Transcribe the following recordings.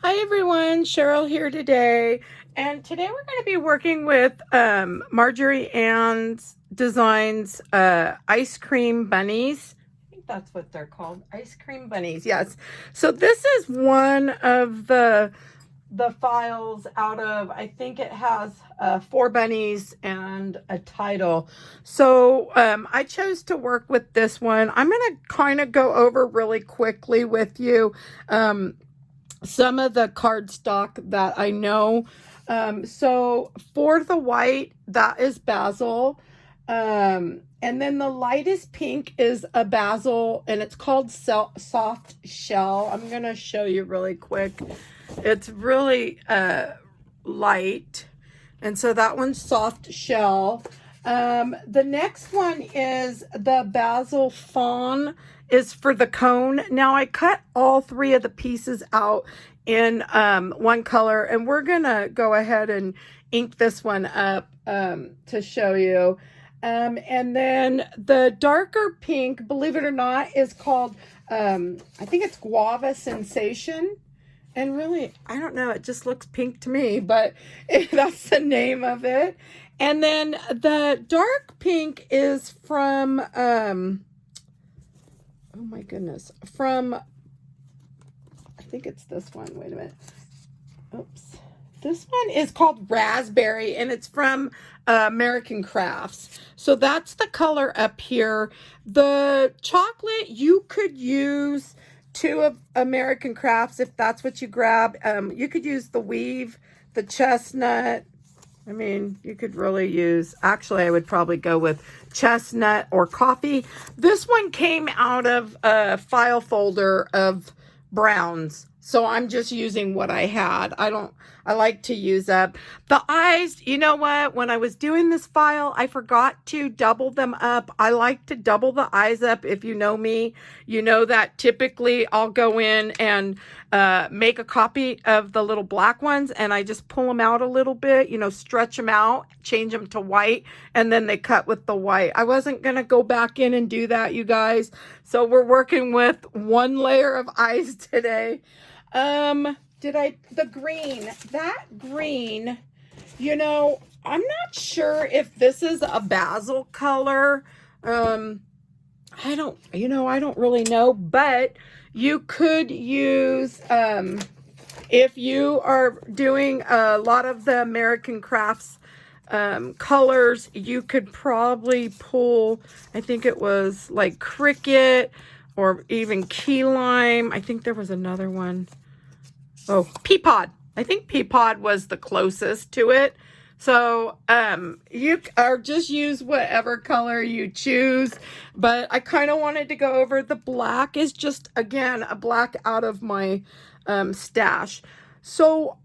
Hi everyone, Cheryl here today, and today we're going to be working with Marjorie Ann Designs Ice Cream Bunnies. I think that's what they're called, Ice Cream Bunnies, yes. So this is one of the files out of, I think it has 4 bunnies and a title. So I chose to work with this one. I'm going to kind of go over really quickly with you some of the cardstock that I know. So for the white, that is bazzill. And then the lightest pink is a bazzill, and it's called soft shell. I'm going to show you really quick. It's really light. And so that one's soft shell. The next one is the bazzill fawn, is for the cone. Now I cut all 3 of the pieces out in one color, and we're gonna go ahead and ink this one up to show you. And then the darker pink, believe it or not, is called I think it's Guava Sensation. And really, I don't know, it just looks pink to me, but that's the name of it. And then the dark pink is from, oh my goodness, from, I think it's this one. Wait a minute. Oops. This one is called Raspberry, and it's from American Crafts. So that's the color up here. The chocolate, you could use 2 of American Crafts if that's what you grab. You could use the weave, the chestnut. I mean, you could really use, actually, I would probably go with chestnut or coffee. This one came out of a file folder of browns. So I'm just using what I had. I like to use up the eyes. You know what? When I was doing this file, I forgot to double them up. I like to double the eyes up. If you know me, you know that typically I'll go in and make a copy of the little black ones, and I just pull them out a little bit, you know, stretch them out, change them to white, and then they cut with the white. I wasn't going to go back in and do that, you guys. So we're working with 1 layer of eyes today. The green, that green, you know, I'm not sure if this is a bazzill color. I don't really know, but you could use, if you are doing a lot of the American Crafts colors, you could probably pull, I think it was like cricket or even key lime. I think there was another one. Oh, pea pod. I think pea pod was the closest to it. So you or just use whatever color you choose. But I kind of wanted to go over the black. Is just, again, a black out of my stash. So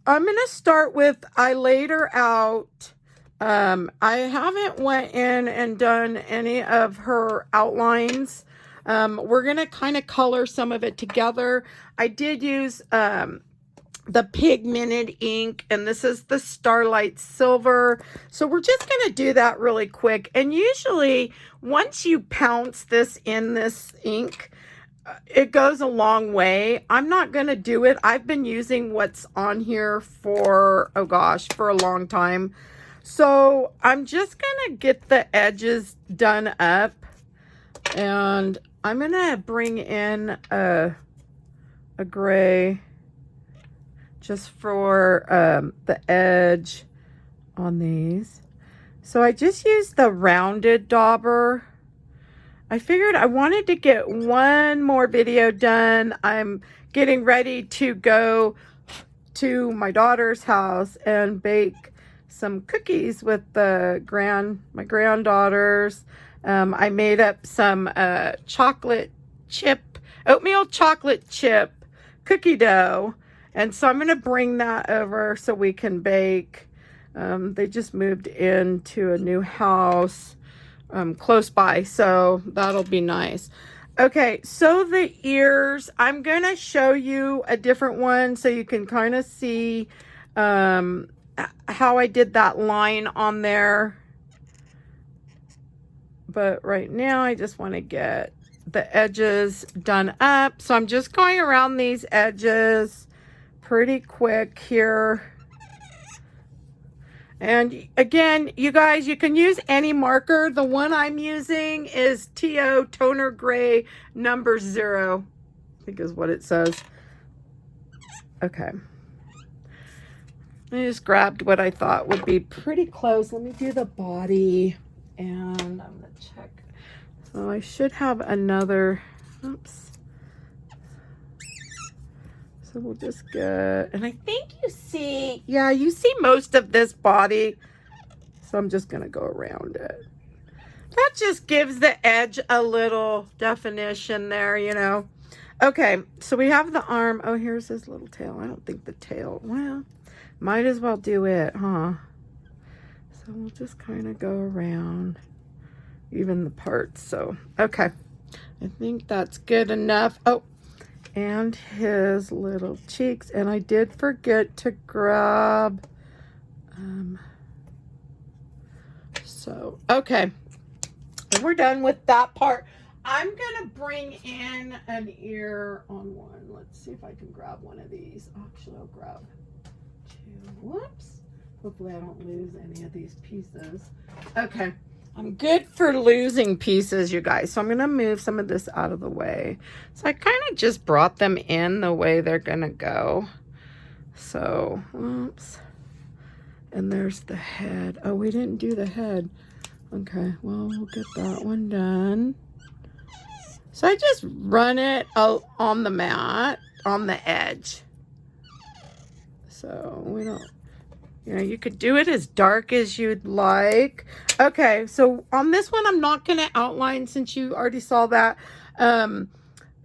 I'm going to start with, I laid her out. I haven't went in and done any of her outlines. We're going to kind of color some of it together. I did use the pigmented ink, and this is the Starlite Silver. So we're just going to do that really quick. And usually once you pounce this in this ink, it goes a long way. I'm not going to do it. I've been using what's on here for, oh gosh, for a long time. So I'm just going to get the edges done up, and I'm going to bring in a gray just for the edge on these. So I just used the rounded dauber. I figured I wanted to get one more video done. I'm getting ready to go to my daughter's house and bake some cookies with my granddaughters. I made up some oatmeal chocolate chip cookie dough. And so I'm going to bring that over so we can bake. They just moved into a new house close by, so that'll be nice. Okay, so the ears, I'm going to show you a different one so you can kind of see how I did that line on there. But right now I just want to get the edges done up. So I'm just going around these edges, pretty quick here. And again, you guys, you can use any marker. The one I'm using is TO Toner Gray number 0, I think is what it says. Okay. I just grabbed what I thought would be pretty close. Let me do the body, and I'm gonna check. So I should have another, oops. So we'll just get, and I think you see, yeah, you see most of this body. So I'm just gonna go around it. That just gives the edge a little definition there, you know. Okay, so we have the arm. Oh, here's his little tail. I don't think the tail, well, might as well do it, huh? So we'll just kind of go around even the parts. So, okay, I think that's good enough. Oh, and his little cheeks. And I did forget to grab, so, okay. And we're done with that part. I'm gonna bring in an ear on one. Let's see if I can grab one of these. Actually, I'll grab 2. Whoops. Hopefully I don't lose any of these pieces. Okay. I'm good for losing pieces, you guys. So I'm going to move some of this out of the way. So I kind of just brought them in the way they're going to go. So, oops. And there's the head. Oh, we didn't do the head. Okay, well, we'll get that one done. So I just run it out on the mat, on the edge. So we don't, you know, you could do it as dark as you'd like. Okay, so on this one, I'm not going to outline since you already saw that.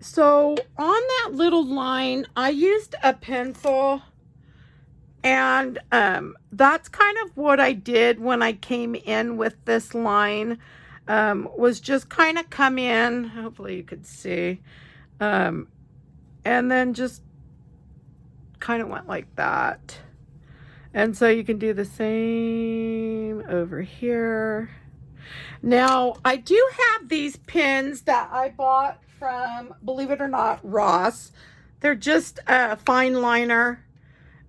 So on that little line, I used a pencil. And that's kind of what I did when I came in with this line, was just kind of come in. Hopefully you could see. And then just kind of went like that. And so you can do the same over here. Now, I do have these pins that I bought from, believe it or not, Ross. They're just a fine liner.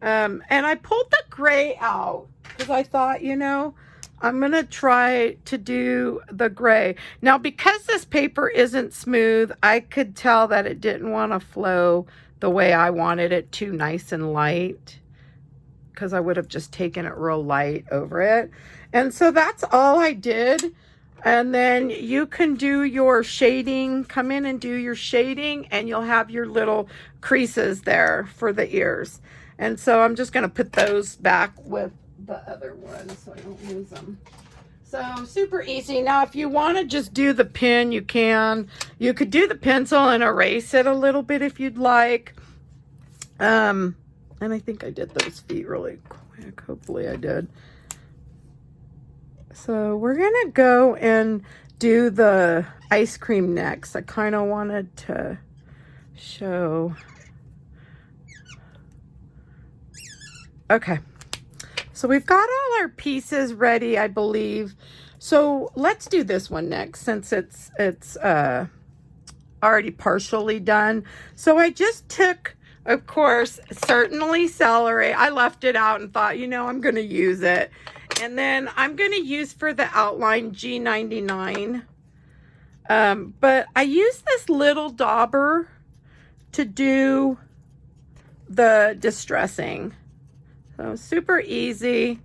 And I pulled the gray out because I thought, you know, I'm going to try to do the gray. Now, because this paper isn't smooth, I could tell that it didn't want to flow the way I wanted it to, nice and light, because I would have just taken it real light over it. And so that's all I did. And then you can do your shading, come in and do your shading, and you'll have your little creases there for the ears. And so I'm just going to put those back with the other ones so I don't lose them. So super easy. Now, if you want to just do the pin, you can. You could do the pencil and erase it a little bit if you'd like. And I think I did those feet really quick. Hopefully I did. So we're going to go and do the ice cream next. I kind of wanted to show. Okay. So we've got all our pieces ready, I believe. So let's do this one next since it's already partially done. So I just took, of course, certainly celery. I left it out and thought, you know, I'm going to use it. And then I'm going to use for the outline G99. But I use this little dauber to do the distressing. So super easy,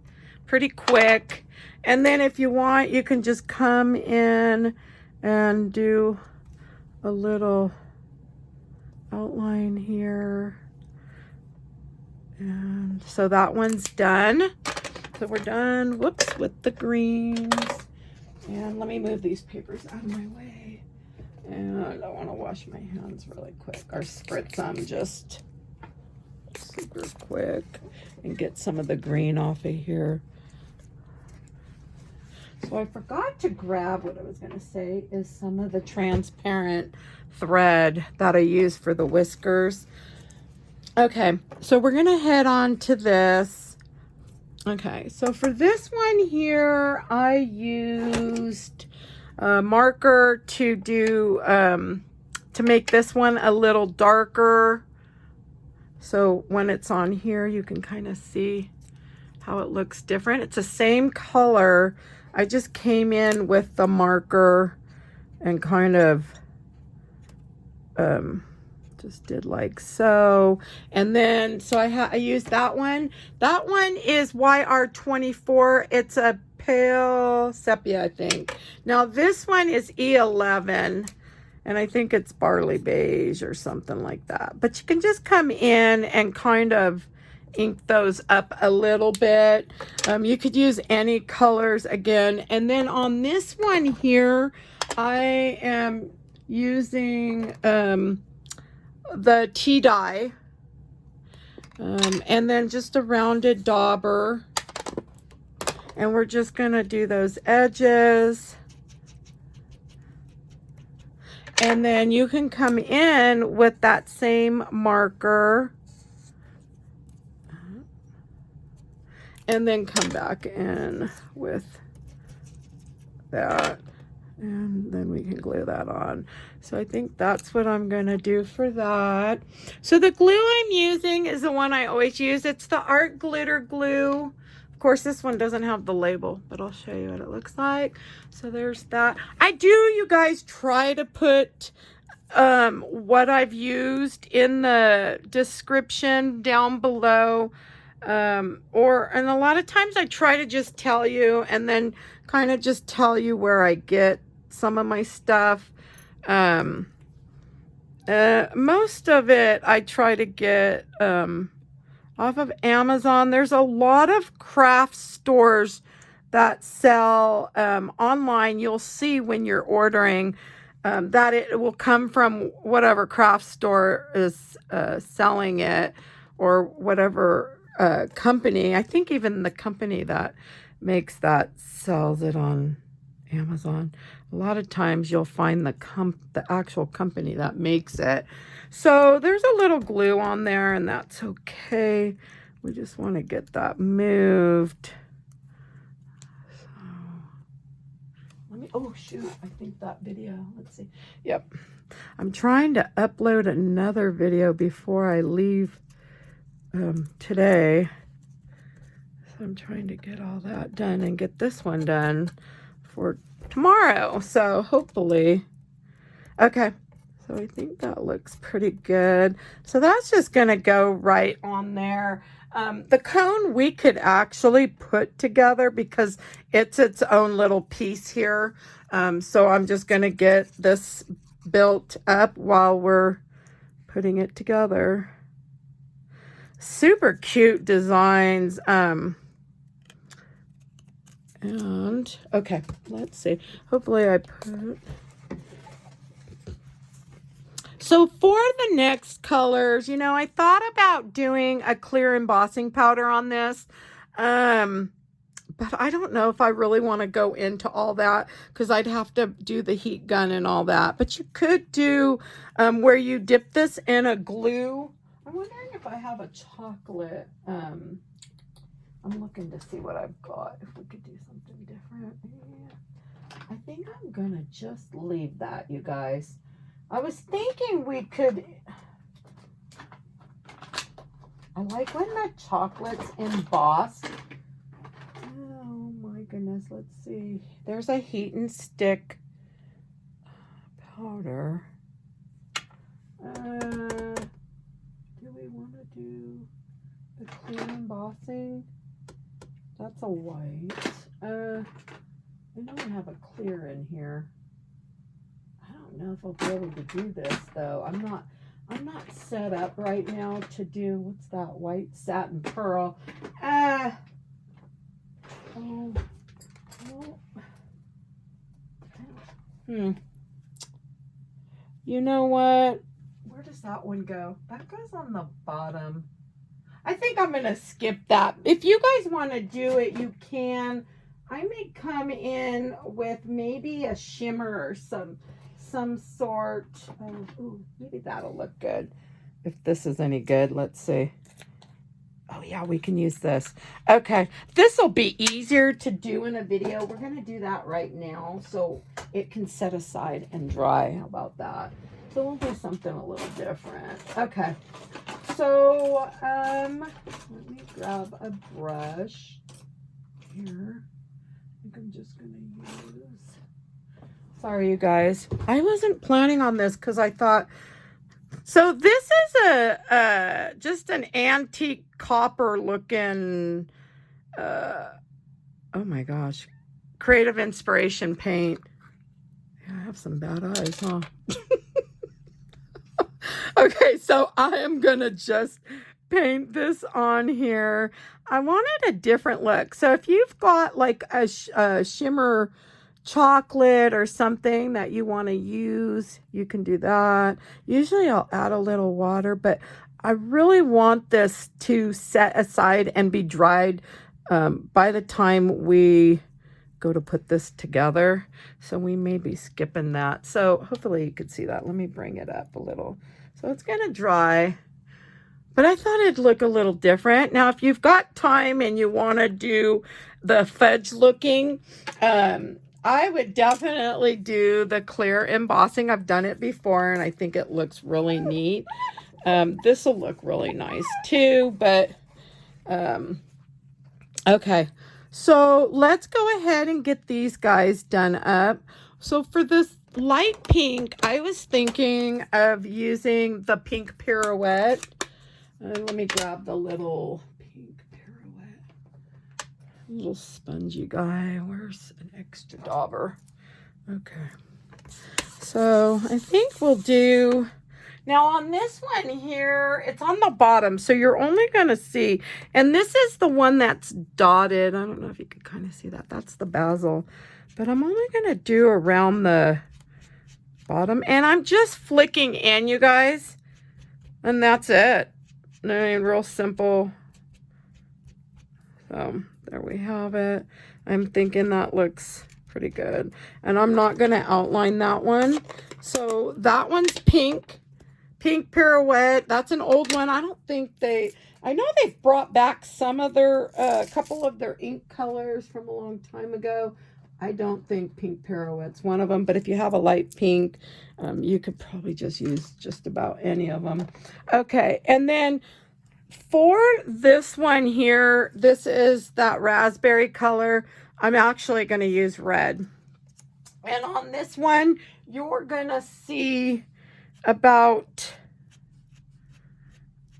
pretty quick. And then if you want, you can just come in and do a little outline here. And so that one's done. So we're done, whoops, with the greens. And let me move these papers out of my way. And I want to wash my hands really quick, or spritz them just super quick and get some of the green off of here. So I forgot to grab what I was going to say is some of the transparent thread that I use for the whiskers. Okay, so we're going to head on to this. Okay, so for this one here, I used a marker to do, to make this one a little darker. So when it's on here, you can kind of see how it looks different. It's the same color. I just came in with the marker and kind of just did like so. And then, so I used that one. That one is YR24. It's a pale sepia, I think. Now this one is E11. And I think it's barley beige or something like that. But you can just come in and kind of ink those up a little bit. You could use any colors again. And then on this one here, I am using the tea dye. And then just a rounded dauber. And we're just going to do those edges. And then you can come in with that same marker and then come back in with that, and then we can glue that on. So I think that's what I'm going to do for that. So the glue I'm using is the one I always use. It's the Art Glitter Glue. Of course, this one doesn't have the label, but I'll show you what it looks like. So there's that. I do, you guys, try to put what I've used in the description down below. And a lot of times I try to just tell you and then kind of just tell you where I get some of my stuff. Most of it I try to get off of Amazon. There's a lot of craft stores that sell online. You'll see when you're ordering that it will come from whatever craft store is selling it, or whatever company. I think even the company that makes that sells it on Amazon. A lot of times you'll find the actual company that makes it. So there's a little glue on there, and that's okay. We just want to get that moved. So let me, oh shoot, I think that video, let's see. Yep. I'm trying to upload another video before I leave today. So I'm trying to get all that done and get this one done for tomorrow. So hopefully, okay. So I think that looks pretty good. So that's just going to go right on there. The cone we could actually put together because it's its own little piece here. So I'm just going to get this built up while we're putting it together. Super cute designs. And okay, let's see. Hopefully I put... So for the next colors, you know, I thought about doing a clear embossing powder on this. But I don't know if I really want to go into all that because I'd have to do the heat gun and all that. But you could do where you dip this in a glue. I'm wondering if I have a chocolate. I'm looking to see what I've got. If we could do something different. Yeah. I think I'm going to just leave that, you guys. I was thinking we could... I like when the chocolate's embossed. Oh my goodness, let's see. There's a heat and stick powder. Do we want to do the clear embossing? That's a white. I know I have a clear in here. I don't know if I'll be able to do this though. I'm not set up right now to do, what's that, white satin pearl. You know what? Where does that one go? That goes on the bottom. I think I'm going to skip that. If you guys want to do it, you can. I may come in with maybe a shimmer or some sort. Ooh, maybe that'll look good. If this is any good, let's see. Oh yeah, we can use this. Okay, this will be easier to do in a video. We're going to do that right now so it can set aside and dry. How about that? So we'll do something a little different. Okay, So, let me grab a brush here. I think I'm just going to use... Sorry, you guys. I wasn't planning on this because I thought... So this is just an antique copper looking, oh my gosh, creative inspiration paint. Yeah, I have some bad eyes, huh? Okay, so I am gonna just paint this on here. I wanted a different look. So if you've got like a shimmer chocolate or something that you want to use, you can do that. Usually I'll add a little water, but I really want this to set aside and be dried by the time we go to put this together. So we may be skipping that. So hopefully you could see that. Let me bring it up a little. So it's going to dry, but I thought it'd look a little different. Now, if you've got time and you want to do the fudge looking, I would definitely do the clear embossing. I've done it before, and I think it looks really neat. This will look really nice too, but okay. So let's go ahead and get these guys done up. So for this light pink, I was thinking of using the pink pirouette. Let me grab the little pink pirouette. Little spongy guy. Where's an extra dauber? Okay. So I think we'll do... Now on this one here, it's on the bottom, so you're only going to see... And this is the one that's dotted. I don't know if you can kind of see that. That's the bazzill. But I'm only going to do around the bottom. And I'm just flicking in, you guys. And that's it. I mean, real simple. So... there we have it. I'm thinking that looks pretty good. And I'm not going to outline that one. So that one's pink. Pink pirouette. That's an old one. I don't think they... I know they've brought back some of their... a couple of their ink colors from a long time ago. I don't think pink pirouette's one of them. But if you have a light pink, you could probably just use just about any of them. Okay. And then... for this one here, this is that raspberry color. I'm actually going to use red. And on this one, you're going to see about...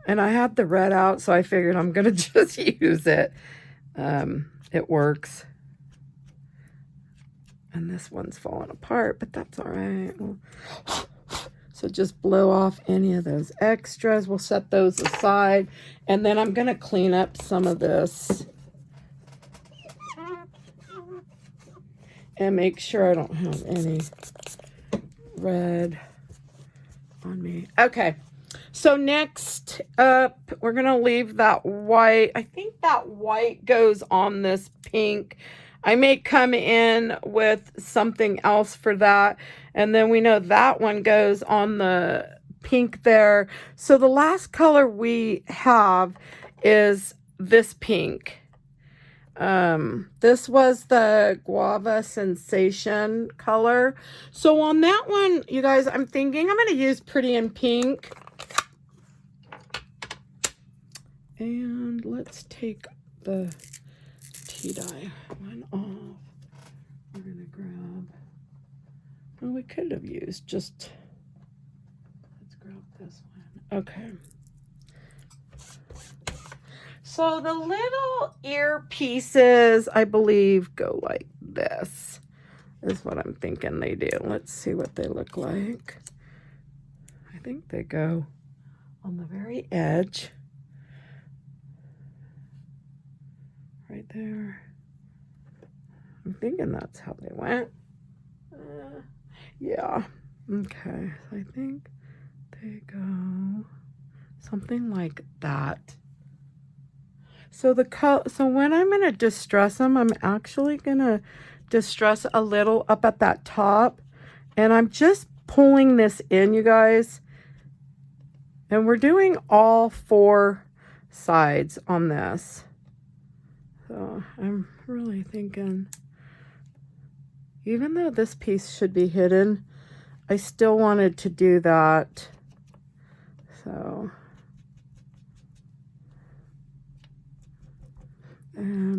and I had the red out, so I figured I'm going to just use it. It works. And this one's falling apart, but that's all right. So just blow off any of those extras. We'll set those aside. And then I'm going to clean up some of this. And make sure I don't have any red on me. Okay. So next up, we're going to leave that white. I think that white goes on this pink. I may come in with something else for that. And then we know that one goes on the pink there. So the last color we have is this pink. This was the Guava Sensation color. So on that one, you guys, I'm thinking I'm going to use Pretty in Pink. And let's take the tea dye one off. We're going to grab... well, we could have used just... let's grab this one. Okay. So the little ear pieces, I believe, go like this. Is what I'm thinking they do. Let's see what they look like. I think they go on the very edge. Right there. I'm thinking that's how they went. Yeah. Okay. So I think they go something like that. So so when I'm going to distress them, I'm actually going to distress a little up at that top. And I'm just pulling this in, you guys. And we're doing all 4 sides on this. So I'm really thinking, even though this piece should be hidden, I still wanted to do that. So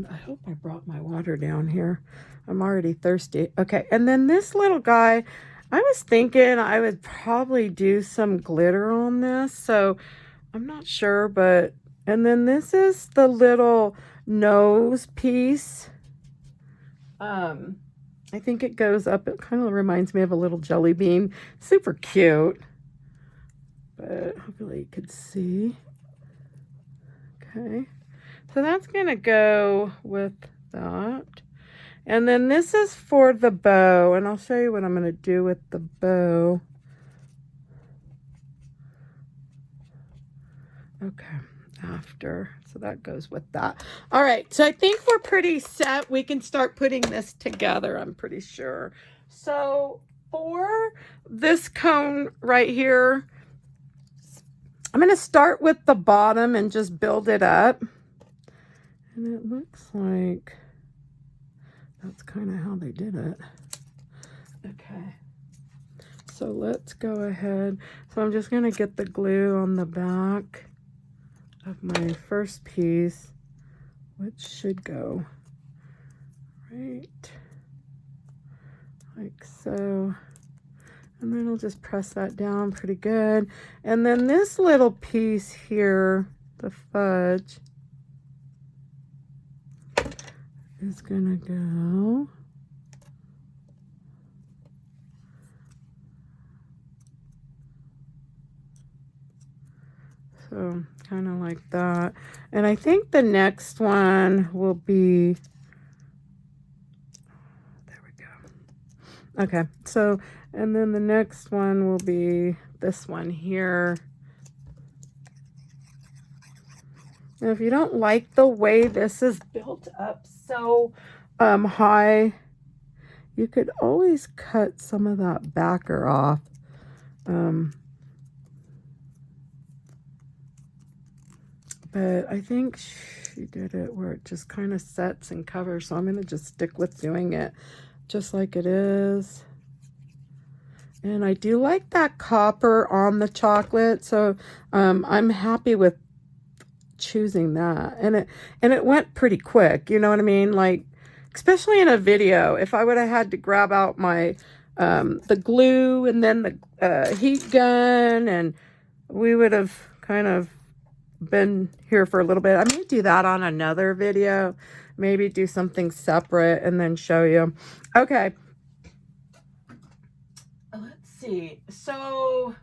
And I hope I brought my water down here. I'm already thirsty. Okay, and then this little guy, I was thinking I would probably do some glitter on this, so I'm not sure, but, and then this is the little nose piece. I think it goes up, it kind of reminds me of a little jelly bean. Super cute, but hopefully you could see. Okay, so that's gonna go with that. And then this is for the bow, and I'll show you what I'm going to do with the bow. Okay, after. So that goes with that. All right, so I think we're pretty set. We can start putting this together, I'm pretty sure. So for this cone right here, I'm going to start with the bottom and just build it up. And it looks like that's kind of how they did it. Okay, so let's go ahead. So I'm just going to get the glue on the back of my first piece, which should go right like so. And then I'll just press that down pretty good. And then this little piece here, the fudge, is gonna go so kind of like that. And I think the next one will be, there we go. Okay, so and then the next one will be this one here. Now, if you don't like the way this is built up so high, you could always cut some of that backer off. But I think she did it where it just kind of sets and covers. So I'm going to just stick with doing it just like it is. And I do like that copper on the chocolate. So I'm happy with choosing that, and it went pretty quick, you know what I mean, like especially in a video. If I would have had to grab out my the glue and then the heat gun, and we would have kind of been here for a little bit. I may do that on another video, maybe do something separate and then show you. Okay, let's see. So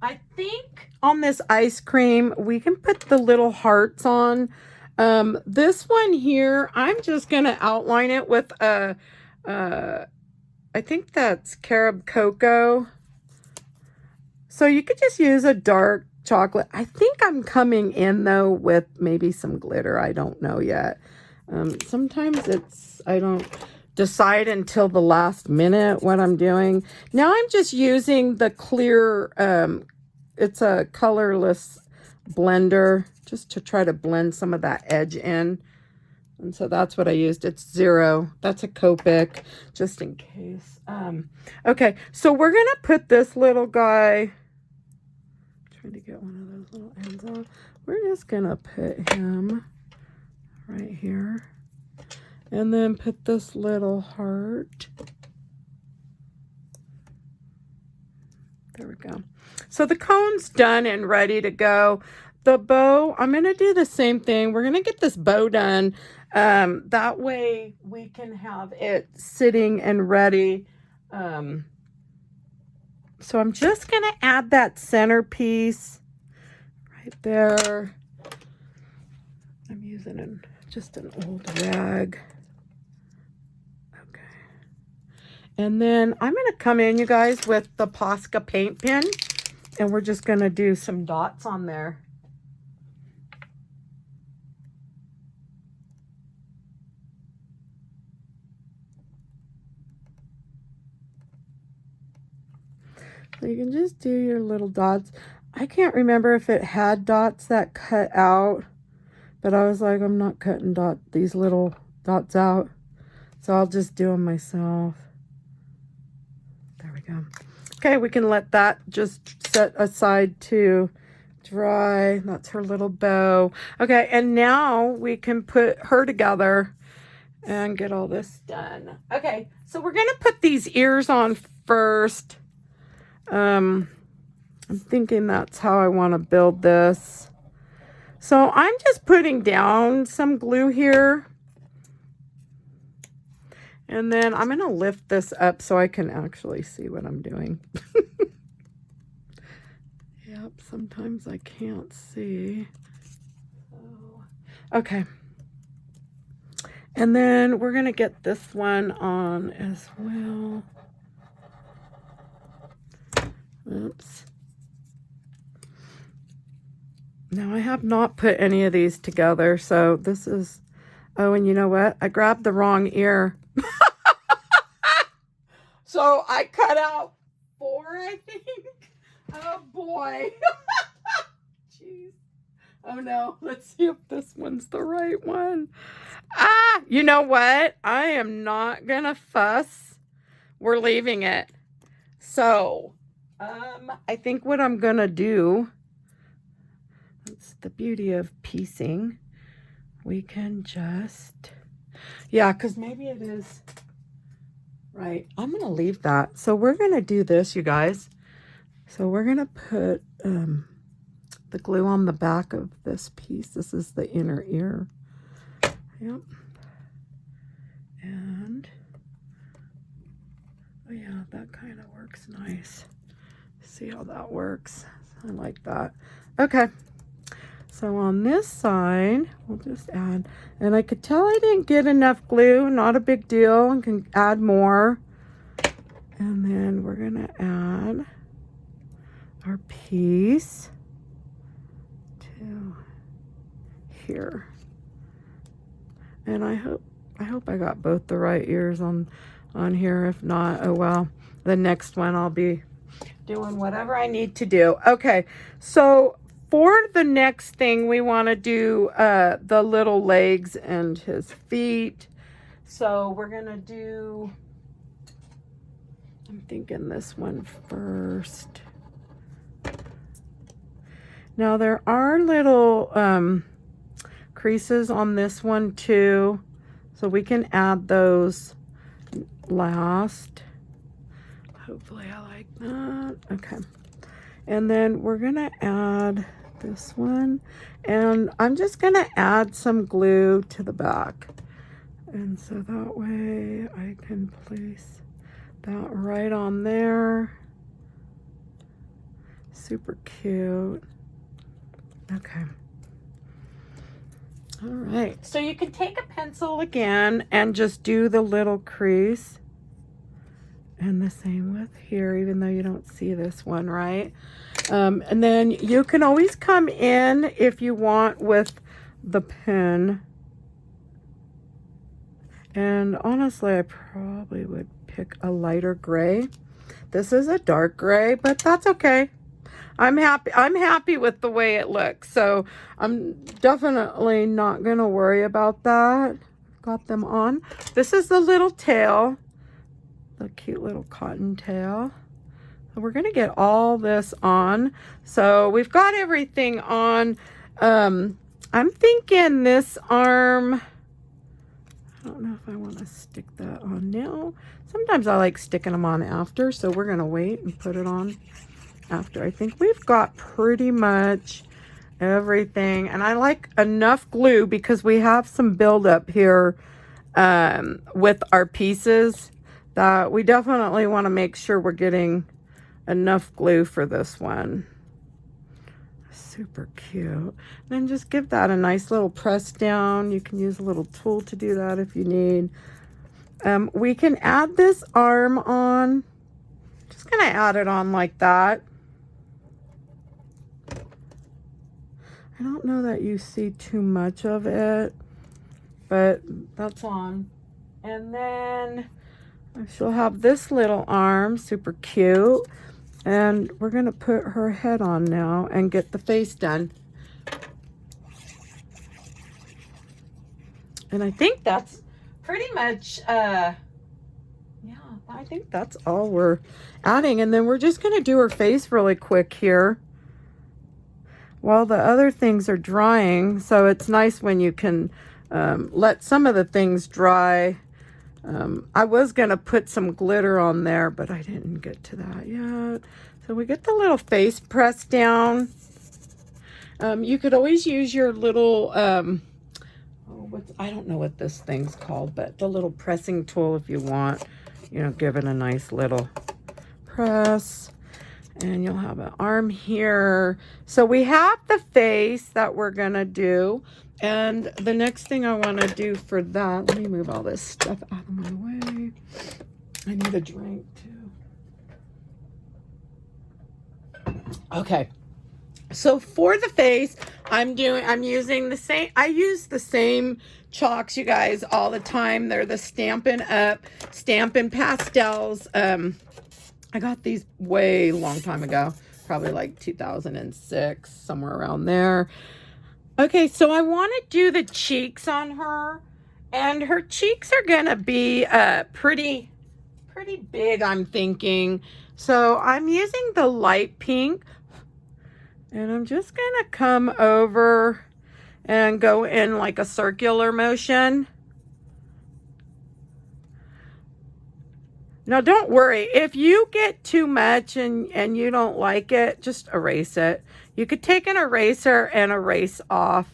I think on this ice cream, we can put the little hearts on. This one here, I'm just going to outline it with I think that's carob cocoa. So you could just use a dark chocolate. I think I'm coming in though with maybe some glitter. I don't know yet. Sometimes I don't decide until the last minute what I'm doing. Now I'm just using the clear, it's a colorless blender just to try to blend some of that edge in. And so that's what I used. It's 0. That's a Copic, just in case. Okay, so we're going to put this little guy, trying to get one of those little ends off. We're just going to put him right here. And then put this little heart. There we go. So the cone's done and ready to go. The bow, I'm going to do the same thing. We're going to get this bow done. That way we can have it sitting and ready. So I'm just going to add that centerpiece right there. I'm using just an old rag. Okay. And then I'm going to come in, you guys, with the Posca paint pen. And we're just going to do some dots on there. So you can just do your little dots. I can't remember if it had dots that cut out, but I was like, I'm not cutting these little dots out. So I'll just do them myself. There we go. Okay, we can let that just set aside to dry. That's her little bow. Okay, and now we can put her together and get all this done. Okay, so we're gonna put these ears on first. I'm thinking that's how I want to build this. So I'm just putting down some glue here. And then I'm gonna lift this up so I can actually see what I'm doing. Yep, sometimes I can't see. Okay. And then we're going to get this one on as well. Oops. Now I have not put any of these together, so this is, oh, and you know what? I grabbed the wrong ear. So I cut out 4, I think. Oh boy. Jeez. Oh no. Let's see if this one's the right one. Ah, you know what? I am not gonna fuss. We're leaving it. So, I think what I'm gonna do, that's the beauty of piecing. We can just, yeah, because maybe it is, right. I'm gonna leave that. So we're gonna do this, you guys. So we're gonna put the glue on the back of this piece. This is the inner ear. Yep. And oh yeah, that kind of works nice. See how that works? I like that. Okay. So on this side, we'll just add, and I could tell I didn't get enough glue, not a big deal, and can add more. And then we're gonna add our piece to here. And I hope I got both the right ears on here. If not, oh well. The next one I'll be doing whatever I need to do. Okay, so for the next thing we want to do the little legs and his feet. So we're gonna do, I'm thinking this one first. Now there are little creases on this one too, so we can add those last. Hopefully I like that. Okay, and then we're gonna add this one, and I'm just gonna add some glue to the back, and so that way I can place that right on there. Super cute. Okay. All right, so you can take a pencil again and just do the little crease. And the same with here, even though you don't see this one, right? And then you can always come in if you want with the pen. And honestly, I probably would pick a lighter gray. This is a dark gray, but that's okay. I'm happy with the way it looks, so I'm definitely not gonna worry about that. Got them on. This is the little tail, the cute little cotton tail. So we're gonna get all this on. So we've got everything on. I'm thinking this arm, I don't know if I want to stick that on now. Sometimes I like sticking them on after, so we're gonna wait and put it on after. I think we've got pretty much everything, and I like enough glue because we have some buildup here with our pieces that we definitely want to make sure we're getting enough glue for this one. Super cute. Then just give that a nice little press down. You can use a little tool to do that if you need. We can add this arm on. Just gonna add it on like that. I don't know that you see too much of it, but that's on. And then she'll have this little arm, super cute. And we're gonna put her head on now and get the face done. And I think that's pretty much, yeah, I think that's all we're adding. And then we're just gonna do her face really quick here. while the other things are drying. So it's nice when you can let some of the things dry. I was going to put some glitter on there, but I didn't get to that yet. So we get the little face pressed down. You could always use your little, I don't know what this thing's called, but the little pressing tool if you want. You know, give it a nice little press. And you'll have an arm here. So we have the face that we're going to do. And the next thing I want to do for that, let me move all this stuff out of my way. I need a drink too. Okay. So for the face, I'm using the same, I use the same chalks, you guys, all the time. They're the Stampin' Up, Stampin' Pastels. I got these way long time ago, probably like 2006, somewhere around there. Okay, so I want to do the cheeks on her, and her cheeks are going to be pretty big, I'm thinking. So I'm using the light pink, and I'm just going to come over and go in like a circular motion. Now, don't worry. If you get too much and you don't like it, just erase it. You could take an eraser and erase off.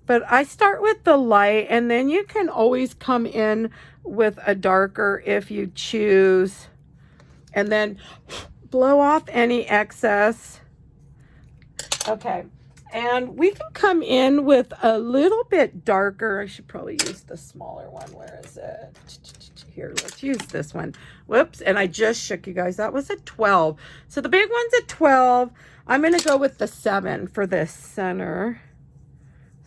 But I start with the light, and then you can always come in with a darker if you choose. And then blow off any excess. Okay. And we can come in with a little bit darker. I should probably use the smaller one. Where is it? Here, let's use this one. Whoops, and I just shook, you guys. That was a 12. So the big one's a 12. I'm going to go with the 7 for this center.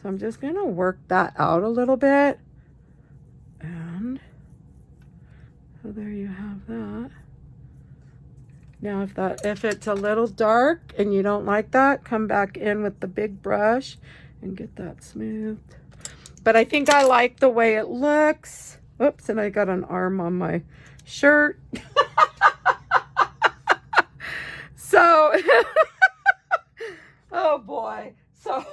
So I'm just going to work that out a little bit. And so there you have that. Now if it's a little dark and you don't like that, come back in with the big brush and get that smoothed. But I think I like the way it looks. Oops, and I got an arm on my shirt. So, oh boy. So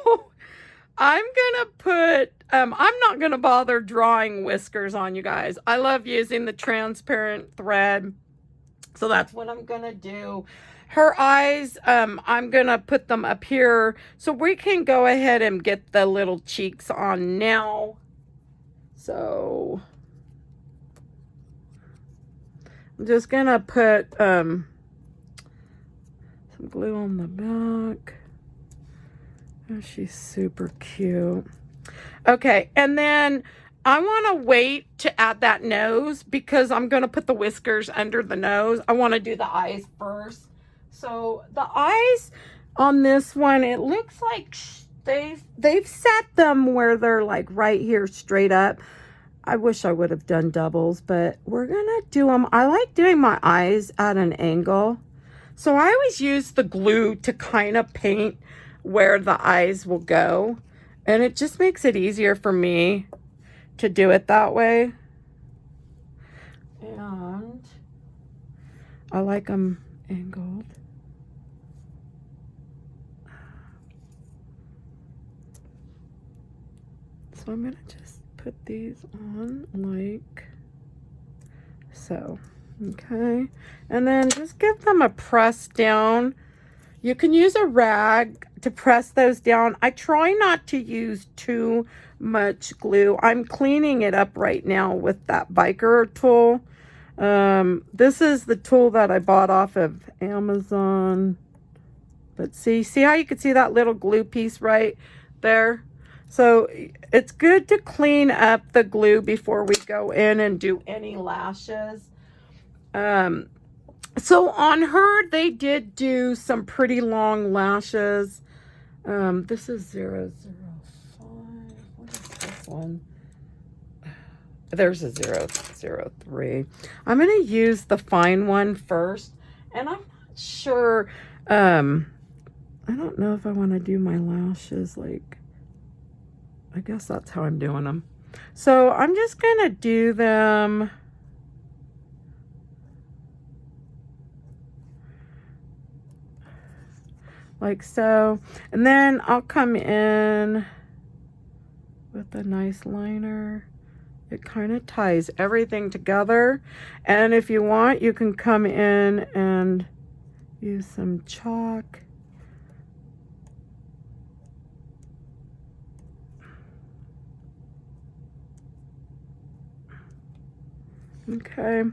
I'm going to put, I'm not going to bother drawing whiskers on, you guys. I love using the transparent thread. So that's what I'm going to do. Her eyes, I'm going to put them up here. So we can go ahead and get the little cheeks on now. So I'm just going to put some glue on the back. Oh, she's super cute. Okay, and then I want to wait to add that nose because I'm going to put the whiskers under the nose. I want to do the eyes first. So the eyes on this one, it looks like they've set them where they're like right here straight up. I wish I would have done doubles, but we're going to do them. I like doing my eyes at an angle. So I always use the glue to kind of paint where the eyes will go. And it just makes it easier for me to do it that way. And I like them angled. So I'm going to just put these on like so. Okay. And then just give them a press down. You can use a rag to press those down. I try not to use too much glue. I'm cleaning it up right now with that biker tool. This is the tool that I bought off of Amazon. But see how you can see that little glue piece right there? So it's good to clean up the glue before we go in and do any lashes. So on her, they did do some pretty long lashes. This is 005. What is this one? There's a 003. I'm going to use the fine one first. And I'm not sure. I don't know if I want to do my lashes like, I guess that's how I'm doing them. So I'm just going to do them. like so. And then I'll come in with a nice liner. It kind of ties everything together. And if you want, you can come in and use some chalk. Okay,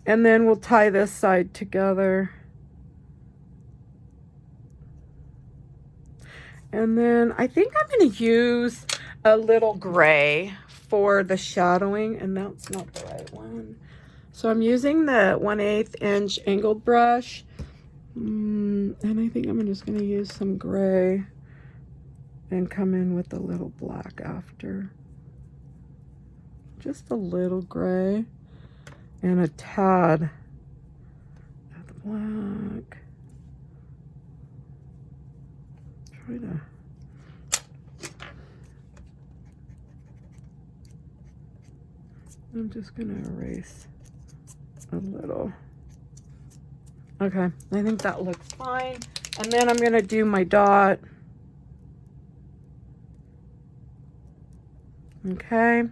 and then we'll tie this side together. And then I think I'm going to use a little gray for the shadowing, and that's not the right one. So I'm using the 1/8 inch angled brush, and I think I'm just going to use some gray and come in with a little black after. Just a little gray and a tad of the black. Try to I'm just gonna erase a little. Okay, I think that looks fine. And then I'm gonna do my dot. Okay,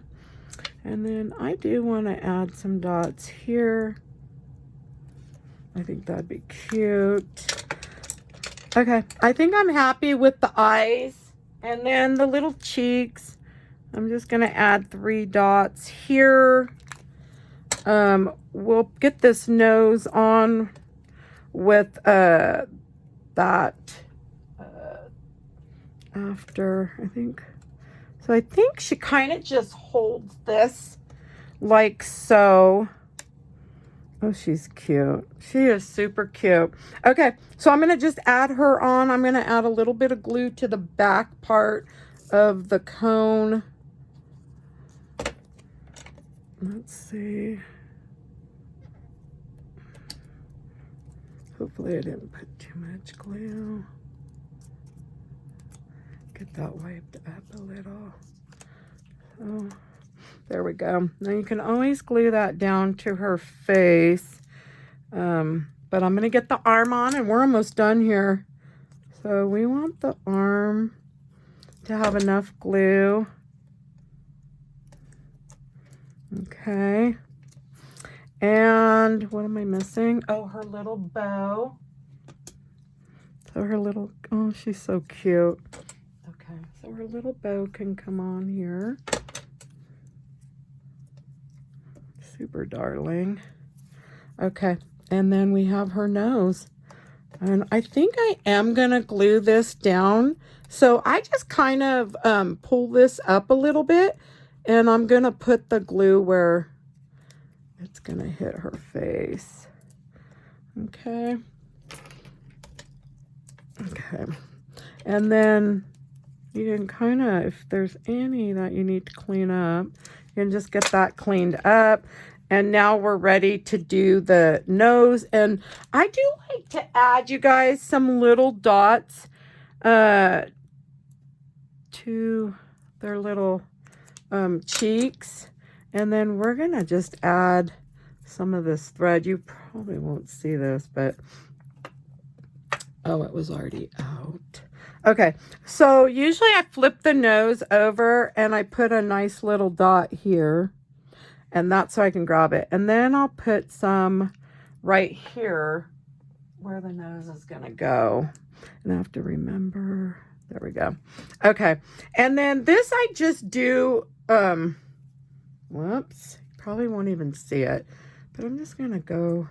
and then I do want to add some dots here. I think that'd be cute. Okay, I think I'm happy with the eyes. And then the little cheeks. I'm just going to add 3 dots here. We'll get this nose on with that after, I think. So I think she kind of just holds this like so. Oh, she's cute. She is super cute. Okay, so I'm going to just add her on. I'm going to add a little bit of glue to the back part of the cone. Let's see. Hopefully I didn't put too much glue. Get that wiped up a little. So there we go. Now you can always glue that down to her face. But I'm going to get the arm on, and we're almost done here. So we want the arm to have enough glue. Okay. And what am I missing? Oh, her little bow. So her little, oh, she's so cute. Okay, so her little bow can come on here. Super darling. Okay, and then we have her nose. And I think I am going to glue this down. So I just kind of pull this up a little bit. And I'm going to put the glue where it's going to hit her face. Okay. Okay. And then you can kind of, if there's any that you need to clean up, you can just get that cleaned up. And now we're ready to do the nose. And I do like to add, you guys, some little dots to their little cheeks. And then we're gonna just add some of this thread. You probably won't see this, but oh, it was already out. Okay, so usually I flip the nose over and I put a nice little dot here, and that's so I can grab it. And then I'll put some right here where the nose is gonna go. And I have to remember, there we go. Okay, and then this I just do, whoops, probably won't even see it, but I'm just gonna go,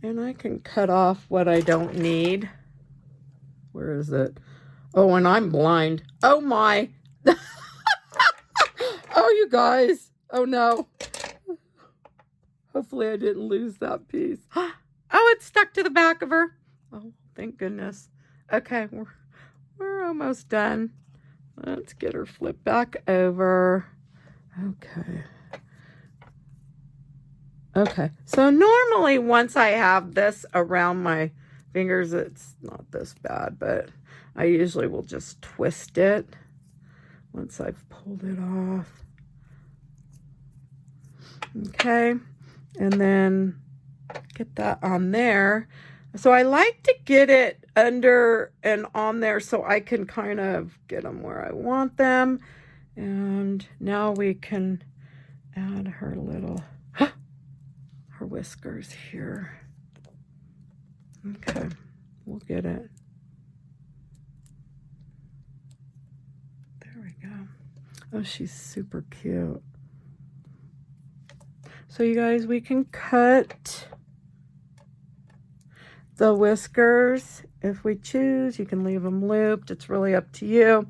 and I can cut off what I don't need. Where is it? Oh, and I'm blind. Oh my. Oh, you guys. Oh no. Hopefully I didn't lose that piece. Oh, it's stuck to the back of her. Oh, thank goodness. Okay, we're almost done. Let's get her flipped back over. Okay. Okay, so normally once I have this around my fingers, it's not this bad, but I usually will just twist it once I've pulled it off. Okay, and then get that on there. So I like to get it under and on there so I can kind of get them where I want them. And now we can add her little, her whiskers here. Okay, we'll get it. There we go. Oh, she's super cute. So you guys, we can cut the whiskers if we choose. You can leave them looped. It's really up to you.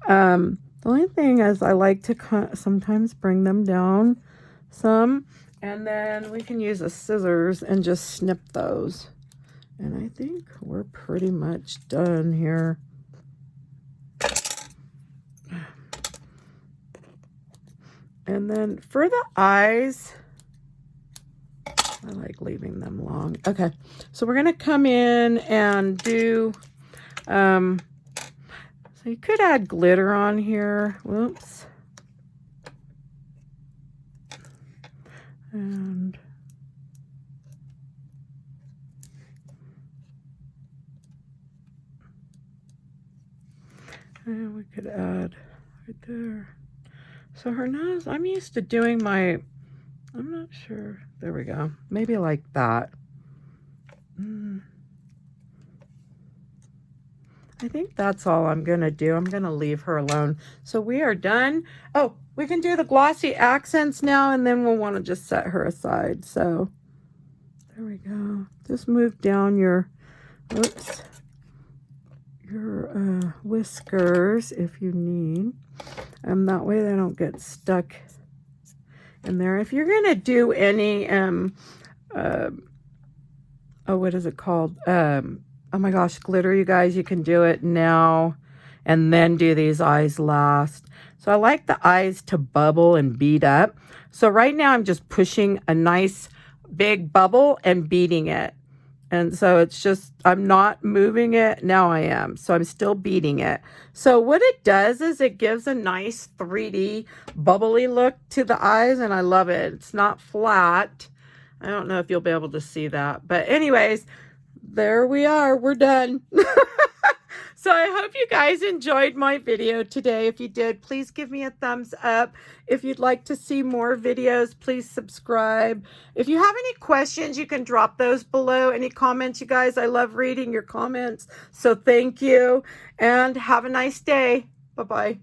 The only thing is I like to sometimes bring them down some, and then we can use a scissors and just snip those. And I think we're pretty much done here. And then for the eyes, I like leaving them long. Okay, so we're going to come in and do, so you could add glitter on here. Whoops. And we could add right there. So her nose, I'm used to doing my, I'm not sure. There we go. Maybe like that. I think that's all I'm going to do. I'm going to leave her alone. So we are done. Oh, we can do the glossy accents now, and then we'll want to just set her aside. So there we go. Just move down your, oops, your whiskers if you need. That way they don't get stuck in there. If you're going to do any, oh, what is it called? Oh my gosh, glitter, you guys, you can do it now and then do these eyes last. So I like the eyes to bubble and bead up. So right now I'm just pushing a nice big bubble and beating it. And so it's just, I'm not moving it. Now I am. So I'm still beating it. So what it does is it gives a nice 3D bubbly look to the eyes, and I love it. It's not flat. I don't know if you'll be able to see that. But anyways, there we are. We're done. So I hope you guys enjoyed my video today. If you did, please give me a thumbs up. If you'd like to see more videos, please subscribe. If you have any questions, you can drop those below. Any comments, you guys? I love reading your comments. So thank you, and have a nice day. Bye-bye.